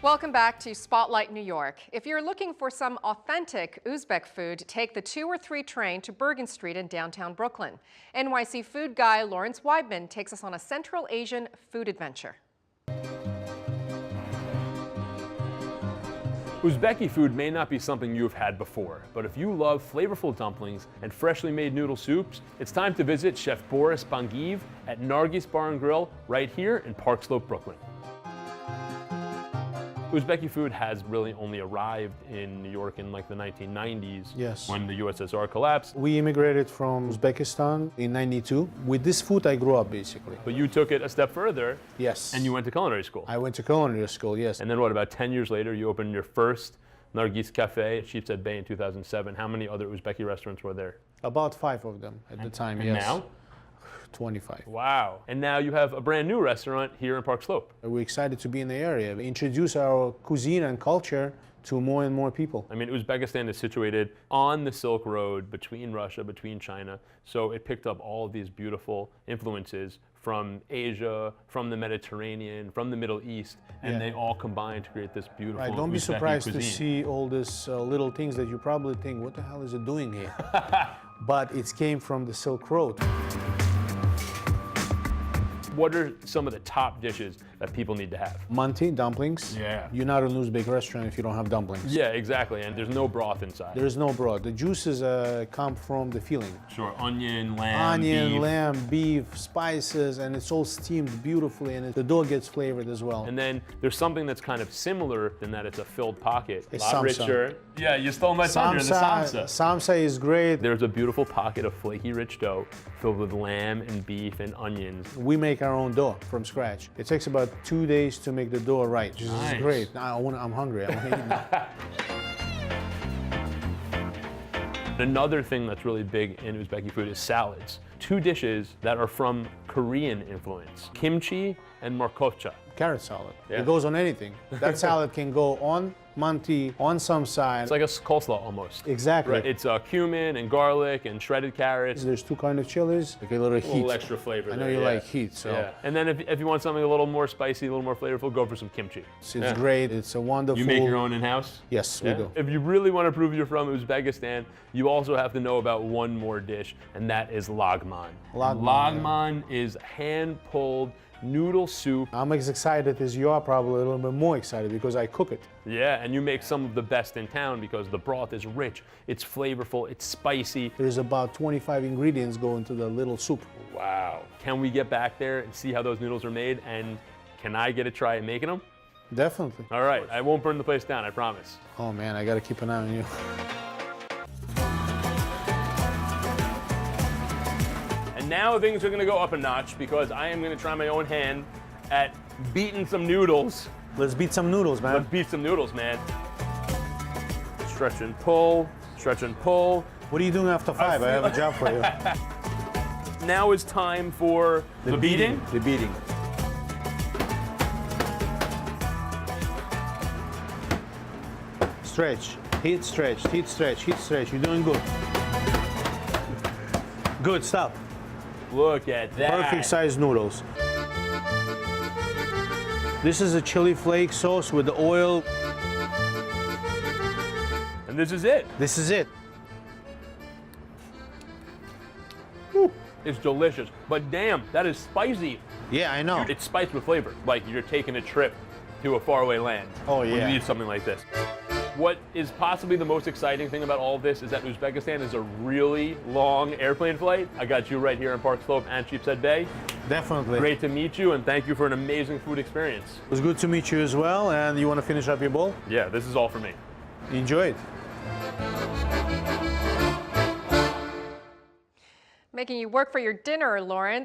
Welcome back to Spotlight New York. If you're looking for some authentic Uzbek food, take the 2 or 3 train to Bergen Street in downtown Brooklyn. NYC food guy Lawrence Weibman takes us on a Central Asian food adventure. Uzbeki food may not be something you've had before, but if you love flavorful dumplings and freshly made noodle soups, it's time to visit Chef Boris Bangiv at Nargis Bar Grill right here in Park Slope, Brooklyn. Uzbeki food has really only arrived in New York in like the 1990s. Yes. When the USSR collapsed. We immigrated from Uzbekistan in '92. With this food, I grew up basically. But you took it a step further. Yes. And you went to culinary school. I went to culinary school, yes. And then what, about 10 years later, you opened your first Nargis Cafe at Sheepshead Bay in 2007. How many other Uzbeki restaurants were there? About 5 of them at the time, and yes. Now? 25. Wow. And now you have a brand new restaurant here in Park Slope. We're excited to be in the area, introduce our cuisine and culture to more and more people. I mean, Uzbekistan is situated on the Silk Road between Russia, between China, so it picked up all of these beautiful influences from Asia, from the Mediterranean, from the Middle East, and they all combine to create this beautiful Right, don't be Uzbeki surprised cuisine. to see all these little things that you probably think, what the hell is it doing here? But it came from the Silk Road. What are some of the top dishes that people need to have? Manti, dumplings. Yeah. You're not an Uzbek restaurant if you don't have dumplings. Yeah, exactly, and there's no broth inside. There's no broth. The juices come from the filling. Sure, onion, lamb, Onion, beef. lamb, beef, spices, and it's all steamed beautifully, and the dough gets flavored as well. And then there's something that's kind of similar in that it's a filled pocket. It's a lot samsa. richer. Yeah, you stole my thunder, the samsa. Samsa is great. There's a beautiful pocket of flaky, rich dough filled with lamb and beef and onions. We make our own dough from scratch. It takes about 2 days to make the dough right, which Nice. is great. I'm hungry. I want to eat now. Another thing that's really big in Uzbeki food is salads. 2 dishes that are from Korean influence, kimchi and morkovcha. Carrot salad. Yeah. It goes on anything. That salad can go on manti, on some side. It's like a coleslaw almost. Exactly. Right, it's cumin and garlic and shredded carrots. There's 2 kinds of chilies, like a little heat. A little extra flavor I know there, you yeah. like heat, so Yeah. And then if you want something a little more spicy, a little more flavorful, go for some kimchi. it's great. It's a wonderful. You make your own in-house? Yes, we do. If you really want to prove you're from Uzbekistan, you also have to know about one more dish, and that is lagman. Lagman is hand-pulled noodle soup. I'm as excited as you are, probably a little bit more excited because I cook it. Yeah, and you make some of the best in town because the broth is rich, it's flavorful, it's spicy. There's about 25 ingredients go into the little soup. Wow. Can we get back there and see how those noodles are made? And can I get a try at making them? Definitely. All right, I won't burn the place down, I promise. Oh man, I gotta keep an eye on you. And now things are gonna go up a notch because I am gonna try my own hand at beating some noodles. Let's beat some noodles, man. Let's beat some noodles, man. Stretch and pull, stretch and pull. What are you doing after 5? I have a job for you. Now is time for the beating. The beating. Stretch, heat stretch, heat stretch, heat stretch. You're doing good. Good, stop. Look at that. Perfect size noodles. This is a chili flake sauce with the oil. And this is it. This is it. Whew. It's delicious, but damn, that is spicy. Yeah, I know. It's spiced with flavor, like you're taking a trip to a faraway land. Oh, when yeah. you eat something like this. What is possibly the most exciting thing about all of this is that Uzbekistan is a really long airplane flight. I got you right here in Park Slope and Sheepshead Bay. Definitely. Great to meet you, and thank you for an amazing food experience. It was good to meet you as well. And you want to finish up your bowl? Yeah, this is all for me. Enjoy it. Making you work for your dinner, Lawrence.